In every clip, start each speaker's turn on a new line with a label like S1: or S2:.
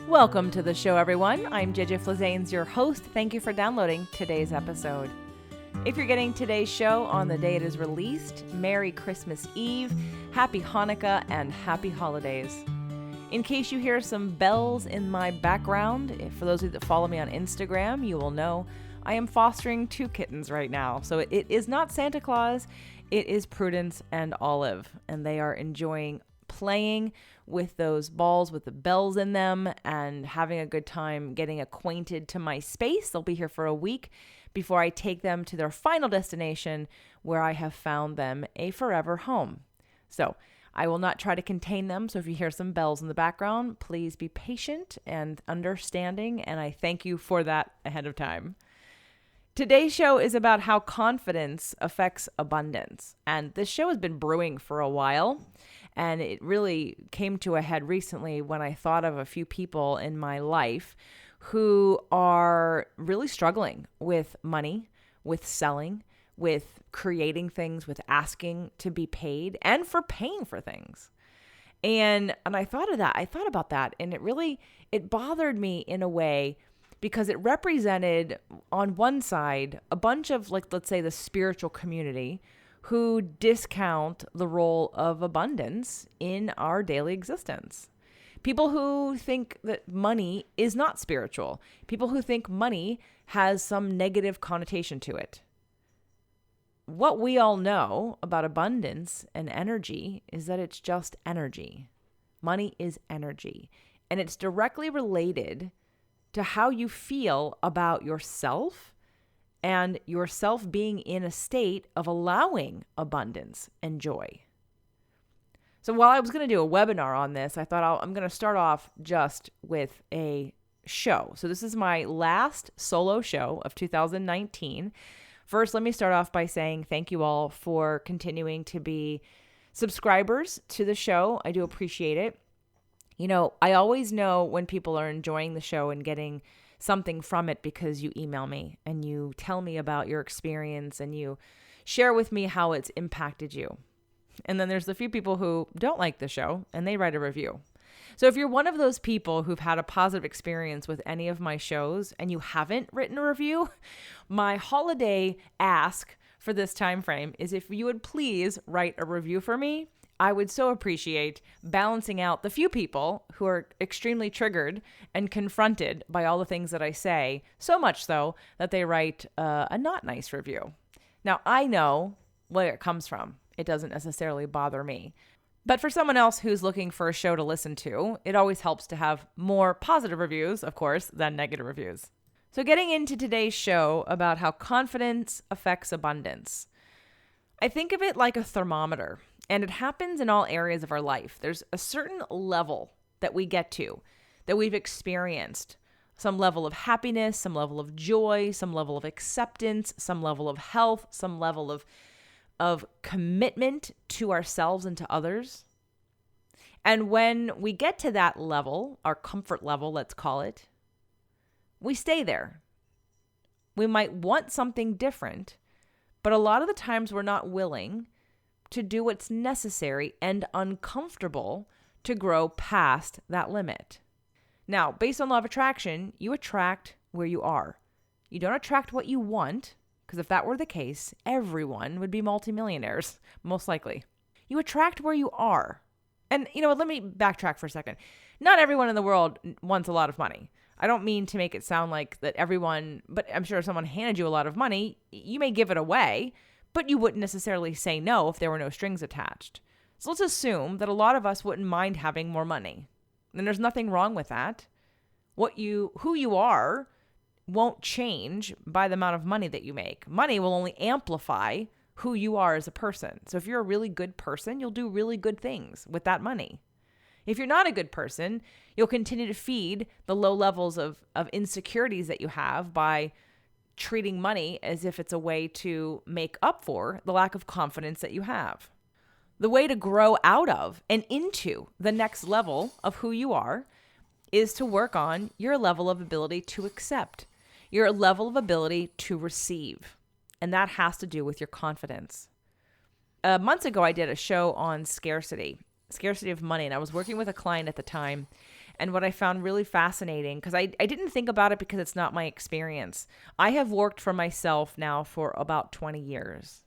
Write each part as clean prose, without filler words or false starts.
S1: Welcome to the show, everyone. I'm JJ Flazanes, your host. Thank you for downloading today's episode. If you're getting today's show on the day it is released, Merry Christmas Eve, Happy Hanukkah, and Happy Holidays. In case you hear some bells in my background, for those of you that follow me on Instagram, you will know I am fostering 2 kittens right now. So it is not Santa Claus, it is Prudence and Olive, and they are enjoying playing with those balls with the bells in them and having a good time getting acquainted to my space. They'll be here for a week before I take them to their final destination where I have found them a forever home. So I will not try to contain them. So if you hear some bells in the background, please be patient and understanding. And I thank you for that ahead of time. Today's show is about how confidence affects abundance. And this show has been brewing for a while. And it really came to a head recently when I thought of a few people in my life who are really struggling with money, with selling, with creating things, with asking to be paid, and for paying for things. And I thought of that. I thought about that. And it bothered me in a way because it represented on one side a bunch of, like, let's say the spiritual community who discount the role of abundance in our daily existence. People who think that money is not spiritual. People who think money has some negative connotation to it. What we all know about abundance and energy is that it's just energy. Money is energy. And it's directly related to how you feel about yourself and yourself being in a state of allowing abundance and joy. So while I was going to do a webinar on this, I thought I'm going to start off just with a show. So this is my last solo show of 2019. First, let me start off by saying thank you all for continuing to be subscribers to the show. I do appreciate it. You know, I always know when people are enjoying the show and getting something from it because you email me and you tell me about your experience and you share with me how it's impacted you. And then there's the few people who don't like the show and they write a review. So if you're one of those people who've had a positive experience with any of my shows and you haven't written a review, my holiday ask for this time frame is if you would please write a review for me. I would so appreciate balancing out the few people who are extremely triggered and confronted by all the things that I say, so much so that they write a not nice review. Now, I know where it comes from. It doesn't necessarily bother me. But for someone else who's looking for a show to listen to, it always helps to have more positive reviews, of course, than negative reviews. So getting into today's show about how confidence affects abundance. I think of it like a thermometer. And it happens in all areas of our life. There's a certain level that we get to, that we've experienced. Some level of happiness, some level of joy, some level of acceptance, some level of health, some level of commitment to ourselves and to others. And when we get to that level, our comfort level, let's call it, we stay there. We might want something different, but a lot of the times we're not willing to do what's necessary and uncomfortable to grow past that limit. Now, based on law of attraction, you attract where you are. You don't attract what you want, because if that were the case, everyone would be multimillionaires, most likely. You attract where you are. And you know what, let me backtrack for a second. Not everyone in the world wants a lot of money. I don't mean to make it sound like that everyone, but I'm sure if someone handed you a lot of money, you may give it away, but you wouldn't necessarily say no if there were no strings attached. So let's assume that a lot of us wouldn't mind having more money. And there's nothing wrong with that. Who you are won't change by the amount of money that you make. Money will only amplify who you are as a person. So if you're a really good person, you'll do really good things with that money. If you're not a good person, you'll continue to feed the low levels of insecurities that you have by treating money as if it's a way to make up for the lack of confidence that you have. The way to grow out of and into the next level of who you are is to work on your level of ability to accept, your level of ability to receive. And that has to do with your confidence. Months ago, I did a show on scarcity of money, and I was working with a client at the time. And what I found really fascinating, because I didn't think about it because it's not my experience. I have worked for myself now for about 20 years.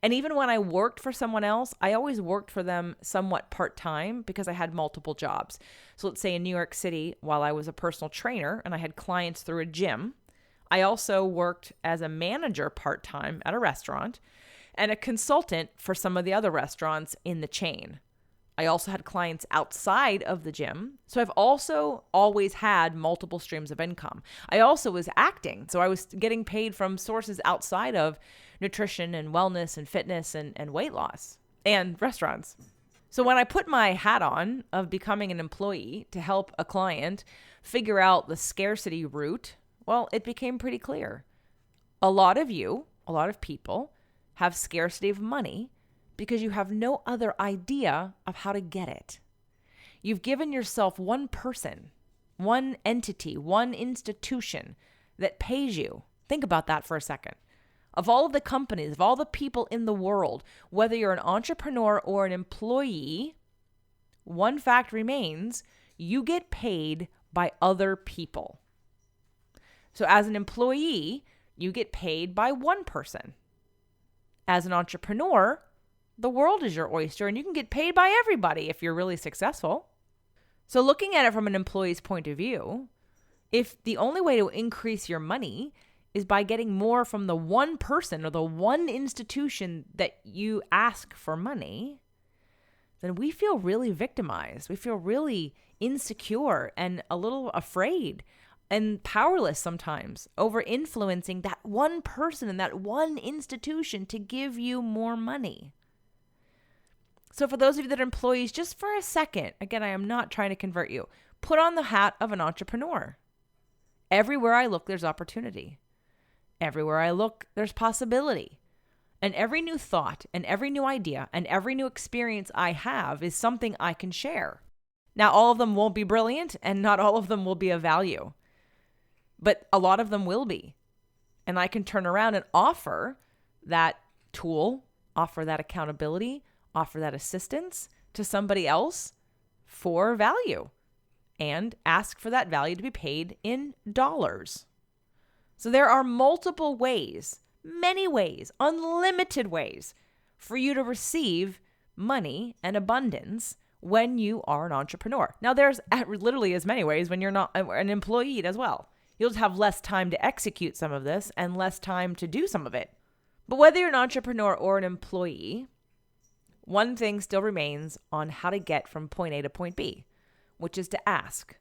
S1: And even when I worked for someone else, I always worked for them somewhat part-time because I had multiple jobs. So let's say in New York City, while I was a personal trainer and I had clients through a gym, I also worked as a manager part-time at a restaurant and a consultant for some of the other restaurants in the chain. I also had clients outside of the gym. So I've also always had multiple streams of income. I also was acting. So I was getting paid from sources outside of nutrition and wellness and fitness and weight loss and restaurants. So when I put my hat on of becoming an employee to help a client figure out the scarcity route, well, it became pretty clear. A lot of people have scarcity of money because you have no other idea of how to get it. You've given yourself one person, one entity, one institution that pays you. Think about that for a second. Of all of the companies, of all the people in the world, whether you're an entrepreneur or an employee, one fact remains: you get paid by other people. So as an employee, you get paid by one person. As an entrepreneur, the world is your oyster and you can get paid by everybody if you're really successful. So looking at it from an employee's point of view, if the only way to increase your money is by getting more from the one person or the one institution that you ask for money, then we feel really victimized. We feel really insecure and a little afraid and powerless sometimes over influencing that one person and that one institution to give you more money. So for those of you that are employees, just for a second, again, I am not trying to convert you, put on the hat of an entrepreneur. Everywhere I look, there's opportunity. Everywhere I look, there's possibility. And every new thought and every new idea and every new experience I have is something I can share. Now, all of them won't be brilliant and not all of them will be of value, but a lot of them will be. And I can turn around and offer that tool, offer that accountability, offer that assistance to somebody else for value and ask for that value to be paid in dollars. So there are multiple ways, many ways, unlimited ways for you to receive money and abundance when you are an entrepreneur. Now, there's literally as many ways when you're not an employee as well. You'll just have less time to execute some of this and less time to do some of it. But whether you're an entrepreneur or an employee, one thing still remains on how to get from point A to point B, which is to ask.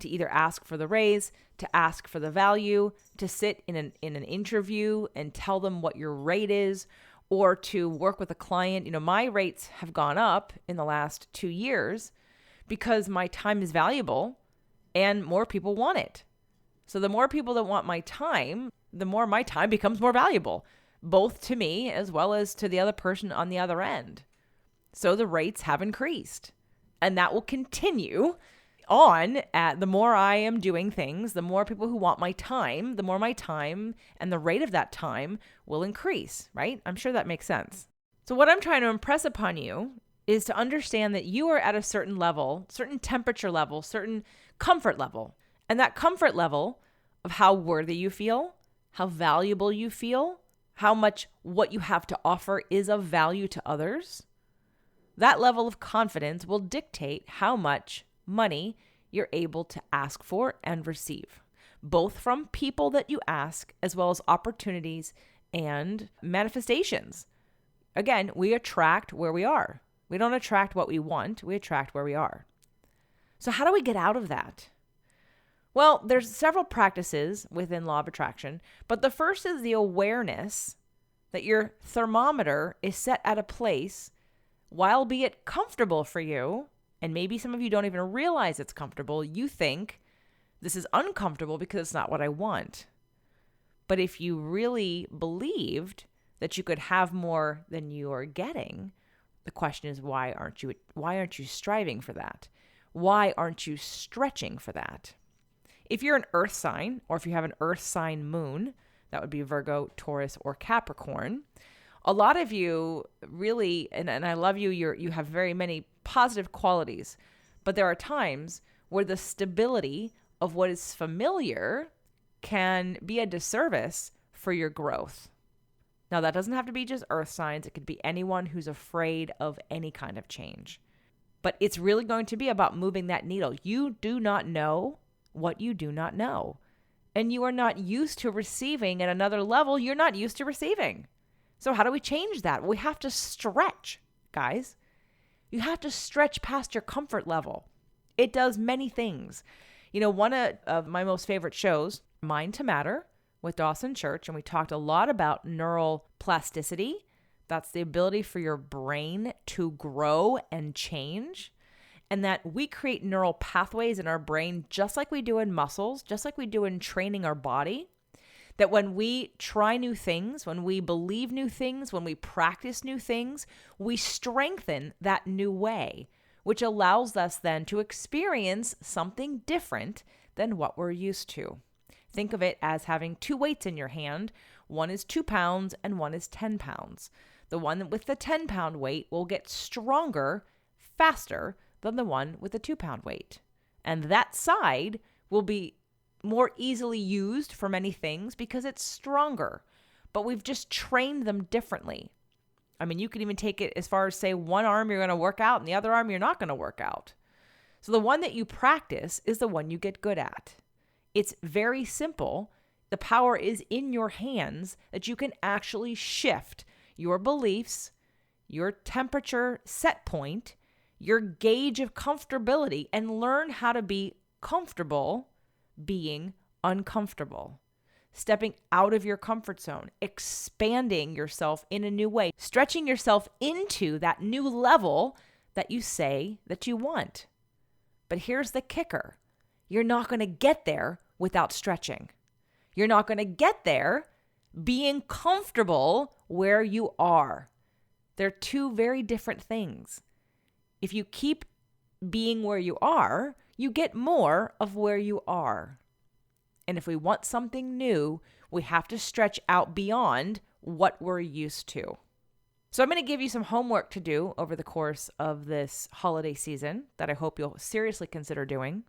S1: To either ask for the raise, to ask for the value, to sit in an interview and tell them what your rate is, or to work with a client. You know, my rates have gone up in the last 2 years because my time is valuable and more people want it. So the more people that want my time, the more my time becomes more valuable, both to me as well as to the other person on the other end. So the rates have increased, and that will continue on. At the more I am doing things, the more people who want my time, the more my time and the rate of that time will increase, right? I'm sure that makes sense. So what I'm trying to impress upon you is to understand that you are at a certain level, certain temperature level, certain comfort level. And that comfort level of how worthy you feel, how valuable you feel, how much what you have to offer is of value to others, that level of confidence will dictate how much money you're able to ask for and receive, both from people that you ask as well as opportunities and manifestations. Again, we attract where we are. We don't attract what we want, we attract where we are. So how do we get out of that? Well, there's several practices within Law of Attraction, but the first is the awareness that your thermometer is set at a place, while be it comfortable for you, and maybe some of you don't even realize it's comfortable, you think this is uncomfortable because it's not what I want. But if you really believed that you could have more than you are getting, the question is, why aren't you striving for that? Why aren't you stretching for that? If you're an earth sign, or if you have an earth sign moon, that would be Virgo, Taurus, or Capricorn, a lot of you really, and I love you, you have very many positive qualities, but there are times where the stability of what is familiar can be a disservice for your growth. Now, that doesn't have to be just earth signs. It could be anyone who's afraid of any kind of change. But it's really going to be about moving that needle. You do not know what you do not know. And you are not used to receiving at another level you're not used to receiving. So how do we change that? Well, we have to stretch, guys. You have to stretch past your comfort level. It does many things. You know, one of my most favorite shows, Mind to Matter, with Dawson Church, and we talked a lot about neural plasticity. That's the ability for your brain to grow and change, and that we create neural pathways in our brain just like we do in muscles, just like we do in training our body, that when we try new things, when we believe new things, when we practice new things, we strengthen that new way, which allows us then to experience something different than what we're used to. Think of it as having two weights in your hand. One is 2 pounds and one is 10 pounds. The one with the 10-pound weight will get stronger faster than the one with the 2-pound weight. And that side will be more easily used for many things because it's stronger. But we've just trained them differently. I mean, you could even take it as far as say one arm you're going to work out and the other arm you're not going to work out. So the one that you practice is the one you get good at. It's very simple. The power is in your hands that you can actually shift your beliefs, your temperature set point, your gauge of comfortability, and learn how to be comfortable being uncomfortable. Stepping out of your comfort zone, expanding yourself in a new way, stretching yourself into that new level that you say that you want. But here's the kicker. You're not going to get there without stretching. You're not going to get there being comfortable where you are. They're two very different things. If you keep being where you are, you get more of where you are. And if we want something new, we have to stretch out beyond what we're used to. So I'm going to give you some homework to do over the course of this holiday season that I hope you'll seriously consider doing.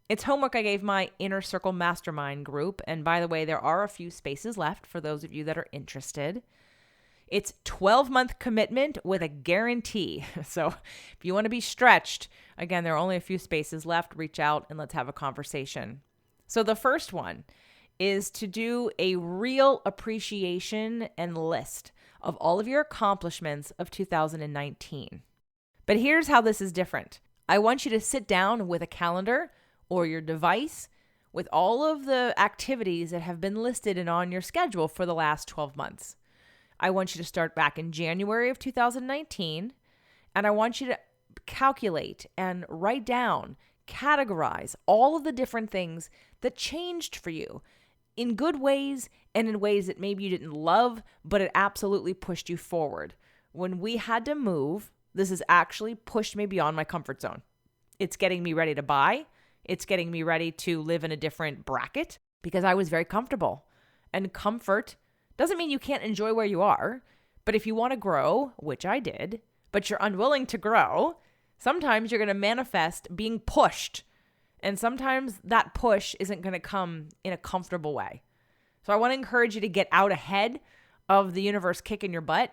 S1: It's homework I gave my Inner Circle Mastermind group. And by the way, there are a few spaces left for those of you that are interested. It's 12-month commitment with a guarantee. So if you want to be stretched, again, there are only a few spaces left. Reach out and let's have a conversation. So the first one is to do a real appreciation and list of all of your accomplishments of 2019. But here's how this is different. I want you to sit down with a calendar or your device with all of the activities that have been listed and on your schedule for the last 12 months. I want you to start back in January of 2019, and I want you to calculate and write down, categorize all of the different things that changed for you in good ways and in ways that maybe you didn't love, but it absolutely pushed you forward. When we had to move, this has actually pushed me beyond my comfort zone. It's getting me ready to buy. It's getting me ready to live in a different bracket because I was very comfortable. And comfort doesn't mean you can't enjoy where you are, but if you want to grow, which I did, but you're unwilling to grow, sometimes you're going to manifest being pushed. And sometimes that push isn't going to come in a comfortable way. So I want to encourage you to get out ahead of the universe kicking your butt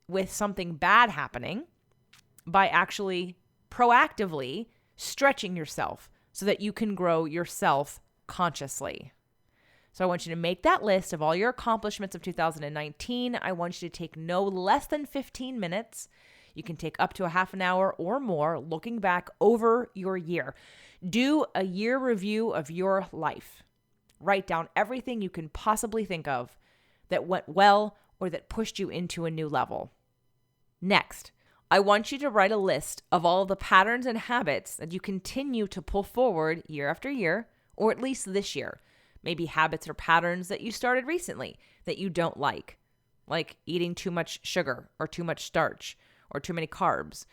S1: with something bad happening by actually proactively stretching yourself so that you can grow yourself consciously. So I want you to make that list of all your accomplishments of 2019. I want you to take no less than 15 minutes. You can take up to a half an hour or more looking back over your year. Do a year review of your life. Write down everything you can possibly think of that went well or that pushed you into a new level. Next, I want you to write a list of all the patterns and habits that you continue to pull forward year after year, or at least this year. Maybe habits or patterns that you started recently that you don't like eating too much sugar or too much starch or too many carbs,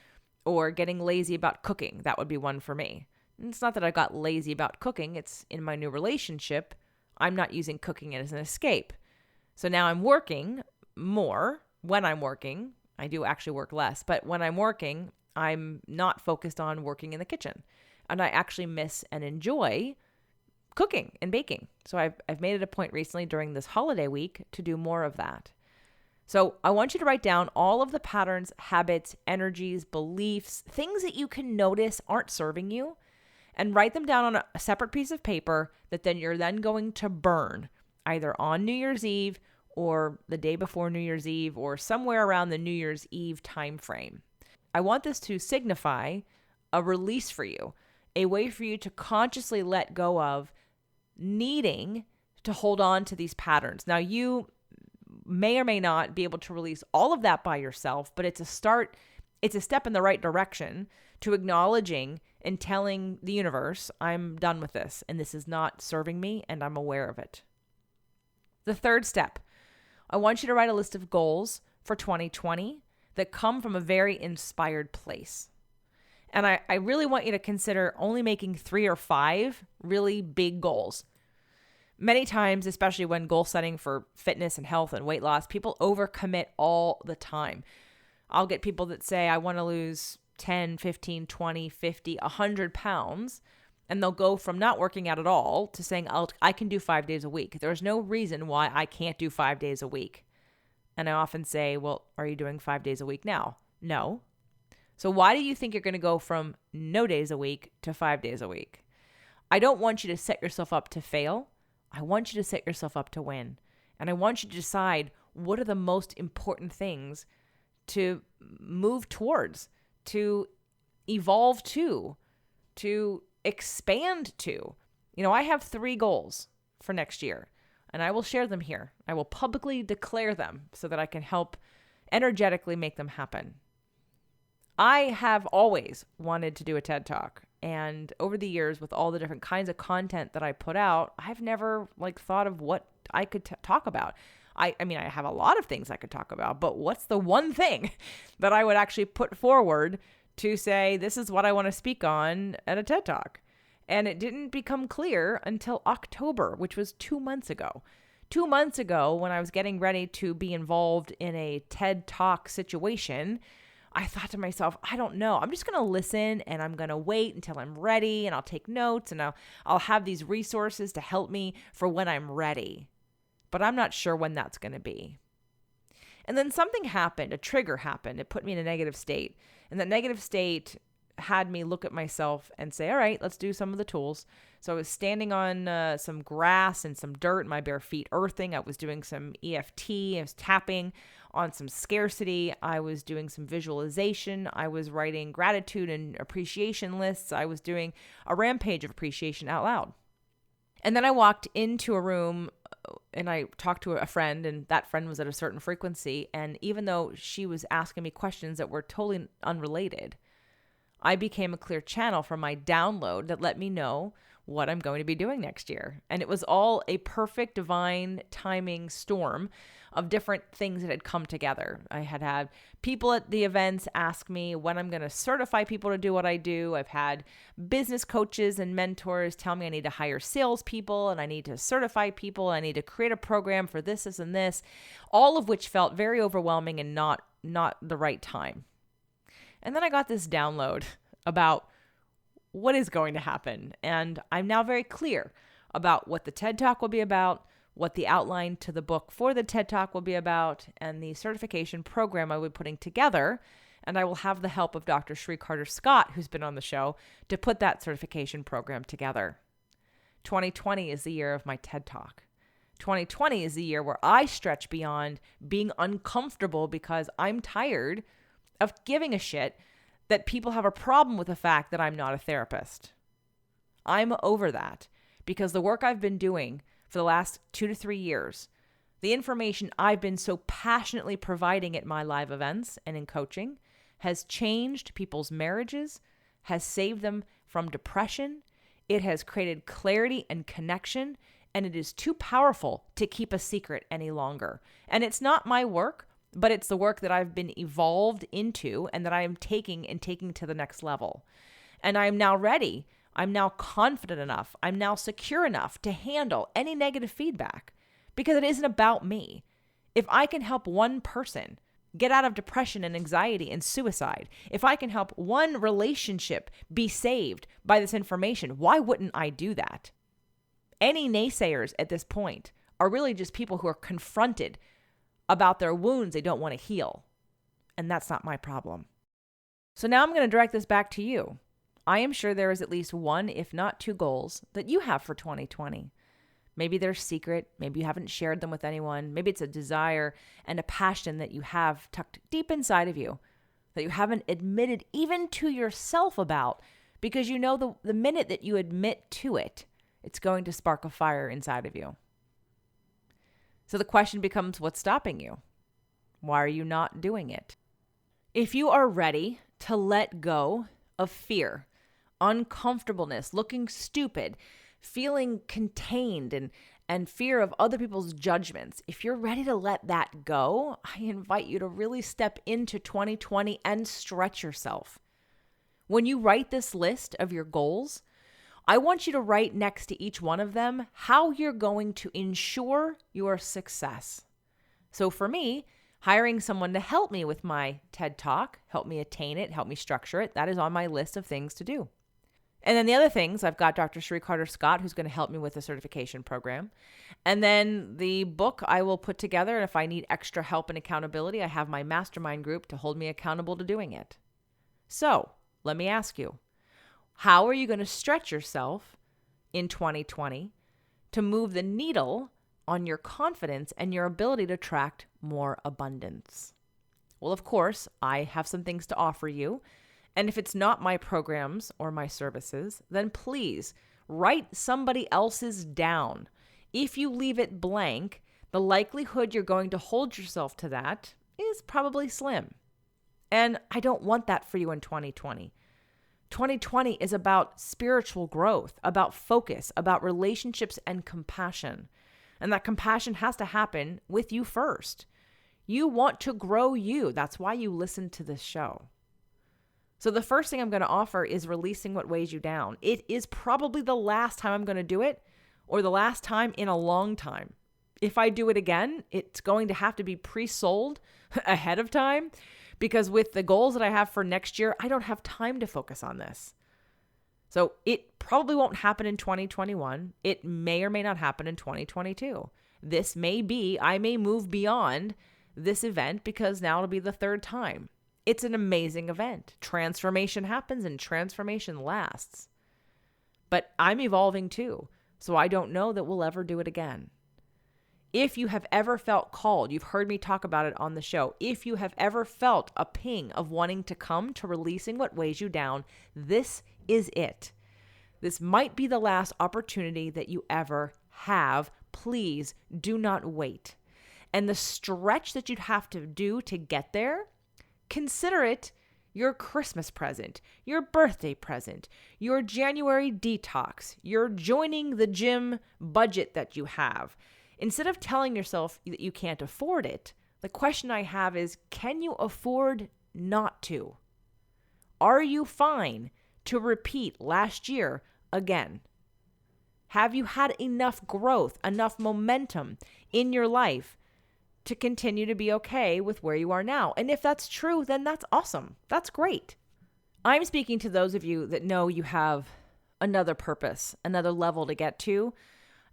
S1: or getting lazy about cooking. That would be one for me. And it's not that I got lazy about cooking. It's in my new relationship, I'm not using cooking as an escape. So now I'm working more. When I'm working, I do actually work less, but when I'm working, I'm not focused on working in the kitchen. And I actually miss and enjoy cooking and baking. So I've made it a point recently during this holiday week to do more of that. So I want you to write down all of the patterns, habits, energies, beliefs, things that you can notice aren't serving you, and write them down on a separate piece of paper that then you're then going to burn either on New Year's Eve or the day before New Year's Eve or somewhere around the New Year's Eve timeframe. I want this to signify a release for you, a way for you to consciously let go of needing to hold on to these patterns. Now, you may or may not be able to release all of that by yourself, but it's a start. It's a step in the right direction to acknowledging and telling the universe, I'm done with this, and this is not serving me, and I'm aware of it. The third step, I want you to write a list of goals for 2020 that come from a very inspired place. And I really want you to consider only making 3 or 5 really big goals. Many times, especially when goal setting for fitness and health and weight loss, people overcommit all the time. I'll get people that say, I want to lose 10, 15, 20, 50, 100 pounds. And they'll go from not working out at all to saying, I can do 5 days a week. There's no reason why I can't do 5 days a week. And I often say, well, are you doing 5 days a week now? No. So why do you think you're going to go from no days a week to 5 days a week? I don't want you to set yourself up to fail. I want you to set yourself up to win. And I want you to decide what are the most important things to move towards, to evolve to expand to. I have 3 goals for next year, and I will share them here. I will publicly declare them so that I can help energetically make them happen. I have always wanted to do a TED Talk. And over the years, with all the different kinds of content that I put out, I've never thought of what I could talk about. I mean, I have a lot of things I could talk about, but what's the one thing that I would actually put forward to say, this is what I want to speak on at a TED Talk? And it didn't become clear until October, which was 2 months ago. 2 months ago, when I was getting ready to be involved in a TED Talk situation, I thought to myself, I don't know. I'm just going to listen and I'm going to wait until I'm ready, and I'll take notes and I'll have these resources to help me for when I'm ready. But I'm not sure when that's going to be. And then something happened, a trigger happened. It put me in a negative state. And that negative state had me look at myself and say, all right, let's do some of the tools. So I was standing on some grass and some dirt in my bare feet, earthing. I was doing some EFT. I was tapping on some scarcity. I was doing some visualization. I was writing gratitude and appreciation lists. I was doing a rampage of appreciation out loud. And then I walked into a room and I talked to a friend, and that friend was at a certain frequency. And even though she was asking me questions that were totally unrelated, I became a clear channel for my download that let me know what I'm going to be doing next year. And it was all a perfect divine timing storm of different things that had come together. I had people at the events ask me when I'm going to certify people to do what I do. I've had business coaches and mentors tell me I need to hire salespeople and I need to certify people. I need to create a program for this, and this, all of which felt very overwhelming and not the right time. And then I got this download about what is going to happen. And I'm now very clear about what the TED Talk will be about, what the outline to the book for the TED Talk will be about, and the certification program I will be putting together. And I will have the help of Dr. Sheree Carter-Scott, who's been on the show, to put that certification program together. 2020 is the year of my TED Talk. 2020 is the year where I stretch beyond being uncomfortable because I'm tired of giving a shit that people have a problem with the fact that I'm not a therapist. I'm over that because the work I've been doing for the last 2 to 3 years, the information I've been so passionately providing at my live events and in coaching has changed people's marriages, has saved them from depression. It has created clarity and connection, and it is too powerful to keep a secret any longer. And it's not my work, but it's the work that I've been evolved into and that I am taking to the next level. And I'm now ready. I'm now confident enough. I'm now secure enough to handle any negative feedback because it isn't about me. If I can help one person get out of depression and anxiety and suicide, if I can help one relationship be saved by this information, why wouldn't I do that? Any naysayers at this point are really just people who are confronted about their wounds they don't want to heal. And that's not my problem. So now I'm going to direct this back to you. I am sure there is at least one, if not two goals that you have for 2020. Maybe they're secret. Maybe you haven't shared them with anyone. Maybe it's a desire and a passion that you have tucked deep inside of you that you haven't admitted even to yourself about, because you know the minute that you admit to it, it's going to spark a fire inside of you. So the question becomes, what's stopping you? Why are you not doing it? If you are ready to let go of fear, uncomfortableness, looking stupid, feeling contained and fear of other people's judgments, if you're ready to let that go, I invite you to really step into 2020 and stretch yourself. When you write this list of your goals, I want you to write next to each one of them how you're going to ensure your success. So for me, hiring someone to help me with my TED Talk, help me attain it, help me structure it, that is on my list of things to do. And then the other things, I've got Dr. Cherie Carter-Scott, who's going to help me with the certification program. And then the book I will put together, and if I need extra help and accountability, I have my mastermind group to hold me accountable to doing it. So let me ask you, how are you going to stretch yourself in 2020 to move the needle on your confidence and your ability to attract more abundance? Well, of course, I have some things to offer you. And if it's not my programs or my services, then please write somebody else's down. If you leave it blank, the likelihood you're going to hold yourself to that is probably slim. And I don't want that for you in 2020. 2020 is about spiritual growth, about focus, about relationships and compassion. And that compassion has to happen with you first. You want to grow you. That's why you listen to this show. So the first thing I'm going to offer is releasing what weighs you down. It is probably the last time I'm going to do it, or the last time in a long time. If I do it again, it's going to have to be pre-sold ahead of time, because with the goals that I have for next year, I don't have time to focus on this. So it probably won't happen in 2021. It may or may not happen in 2022. This may be, I may move beyond this event because now it'll be the third time. It's an amazing event. Transformation happens and transformation lasts. But I'm evolving too, so I don't know that we'll ever do it again. If you have ever felt called, you've heard me talk about it on the show. If you have ever felt a ping of wanting to come to releasing what weighs you down, this is it. This might be the last opportunity that you ever have. Please do not wait. And the stretch that you'd have to do to get there, consider it your Christmas present, your birthday present, your January detox, your joining the gym budget that you have. Instead of telling yourself that you can't afford it, the question I have is, can you afford not to? Are you fine to repeat last year again? Have you had enough growth, enough momentum in your life to continue to be okay with where you are now? And if that's true, then that's awesome. That's great. I'm speaking to those of you that know you have another purpose, another level to get to,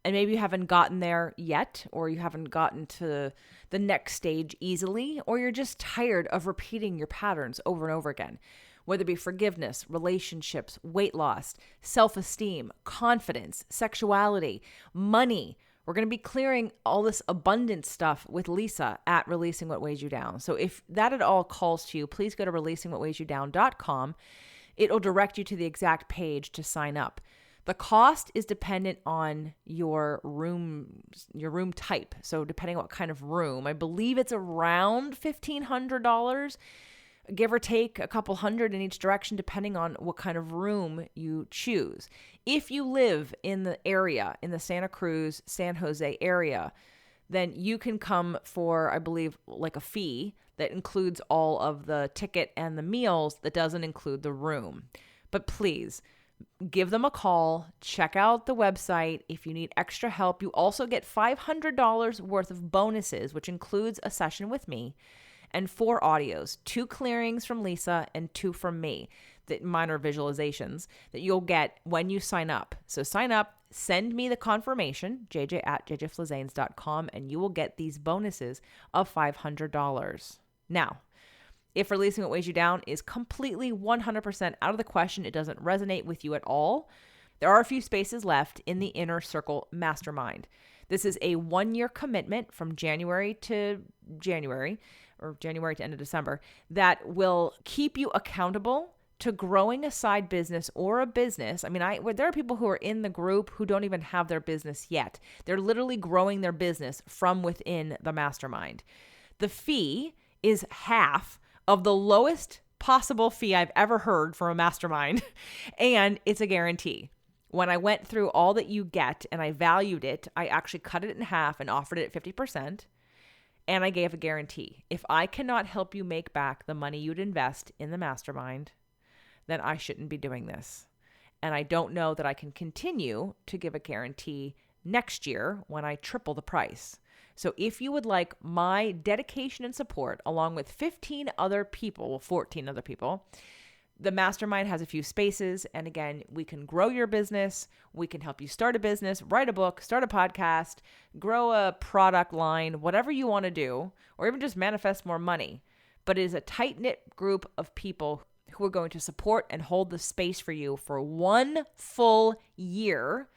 S1: and maybe you haven't gotten there yet, or you haven't gotten to the next stage easily, or you're just tired of repeating your patterns over and over again, whether it be forgiveness, relationships, weight loss, self-esteem, confidence, sexuality, money. We're going to be clearing all this abundant stuff with Lisa at Releasing What Weighs You Down. So if that at all calls to you, please go to releasingwhatweighsyoudown.com. It'll direct you to the exact page to sign up. The cost is dependent on your room type. So depending on what kind of room, I believe it's around $1,500, give or take a couple hundred in each direction, depending on what kind of room you choose. If you live in the area, in the Santa Cruz, San Jose area, then you can come for, I believe, like a fee that includes all of the ticket and the meals that doesn't include the room. But please, give them a call, check out the website. If you need extra help, you also get $500 worth of bonuses, which includes a session with me. and 4 audios, 2 clearings from Lisa and 2 from me, that minor visualizations that you'll get when you sign up. So sign up, send me the confirmation, jj@jjflizanes.com, and you will get these bonuses of $500. Now, if Releasing What Weighs You Down is completely 100% out of the question, it doesn't resonate with you at all, there are a few spaces left in the Inner Circle Mastermind. This is a 1-year commitment from January to January, or January to end of December, that will keep you accountable to growing a side business or a business. I mean, there are people who are in the group who don't even have their business yet. They're literally growing their business from within the mastermind. The fee is half of the lowest possible fee I've ever heard for a mastermind, and it's a guarantee. When I went through all that you get and I valued it, I actually cut it in half and offered it at 50%, and I gave a guarantee. If I cannot help you make back the money you'd invest in the mastermind, then I shouldn't be doing this. And I don't know that I can continue to give a guarantee next year when I triple the price. So if you would like my dedication and support, along with 14 other people, the mastermind has a few spaces. And again, we can grow your business. We can help you start a business, write a book, start a podcast, grow a product line, whatever you want to do, or even just manifest more money. But it is a tight-knit group of people who are going to support and hold the space for you for 1 full year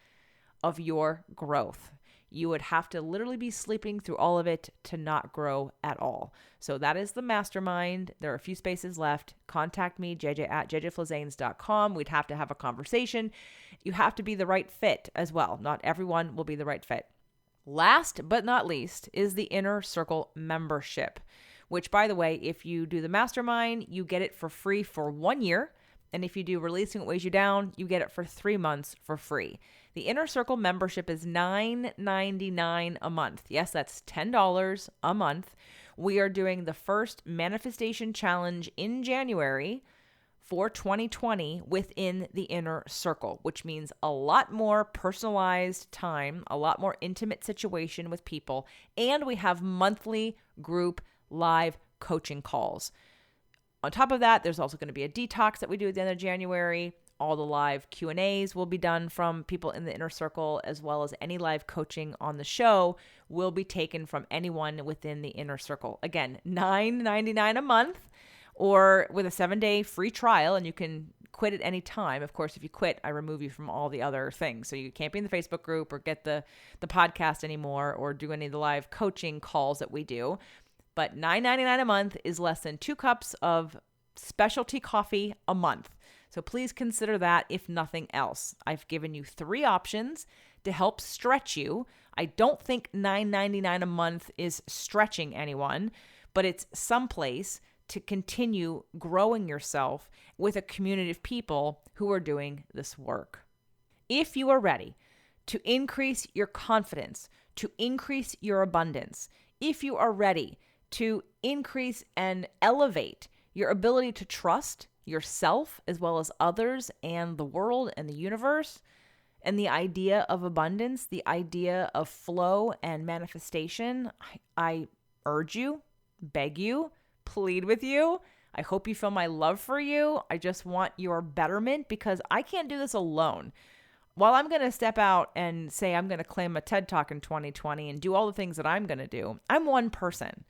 S1: of your growth. You would have to literally be sleeping through all of it to not grow at all. So that is the mastermind. There are a few spaces left. Contact me, jj@jjflizanes.com. We'd have to have a conversation. You have to be the right fit as well. Not everyone will be the right fit. Last but not least is the Inner Circle membership, which, by the way, if you do the mastermind, you get it for free for 1 year. And if you do Releasing What Weighs You Down, you get it for 3 months for free. The Inner Circle membership is $9.99 a month. Yes, that's $10 a month. We are doing the first manifestation challenge in January for 2020 within the Inner Circle, which means a lot more personalized time, a lot more intimate situation with people, and we have monthly group live coaching calls. On top of that, there's also going to be a detox that we do at the end of January. All the live Q&As will be done from people in the Inner Circle, as well as any live coaching on the show will be taken from anyone within the Inner Circle. Again, $9.99 a month, or with a 7-day free trial, and you can quit at any time. Of course, if you quit, I remove you from all the other things. So you can't be in the Facebook group or get the podcast anymore or do any of the live coaching calls that we do. But $9.99 a month is less than 2 cups of specialty coffee a month. So please consider that, if nothing else. I've given you 3 options to help stretch you. I don't think $9.99 a month is stretching anyone, but it's someplace to continue growing yourself with a community of people who are doing this work. If you are ready to increase your confidence, to increase your abundance, if you are ready to increase and elevate your ability to trust yourself as well as others and the world and the universe, and the idea of abundance, the idea of flow and manifestation, I urge you, beg you, plead with you. I hope you feel my love for you. I just want your betterment, because I can't do this alone. While I'm going to step out and say I'm going to claim a TED Talk in 2020 and do all the things that I'm going to do, I'm one person.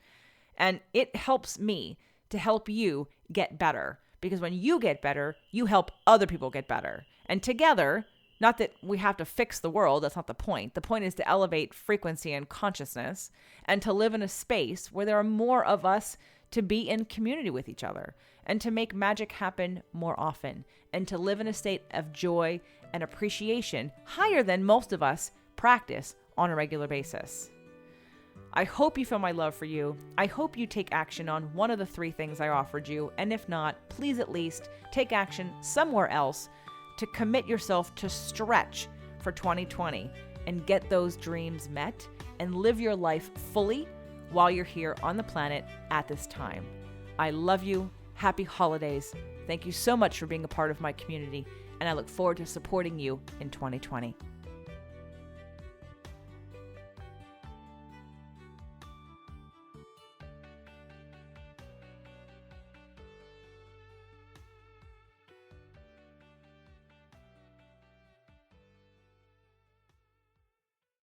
S1: And it helps me to help you get better, because when you get better, you help other people get better. And together, not that we have to fix the world, that's not the point. The point is to elevate frequency and consciousness, and to live in a space where there are more of us to be in community with each other, and to make magic happen more often, and to live in a state of joy and appreciation higher than most of us practice on a regular basis. I hope you feel my love for you. I hope you take action on one of the 3 things I offered you. And if not, please at least take action somewhere else to commit yourself to stretch for 2020 and get those dreams met and live your life fully while you're here on the planet at this time. I love you. Happy holidays. Thank you so much for being a part of my community, and I look forward to supporting you in 2020.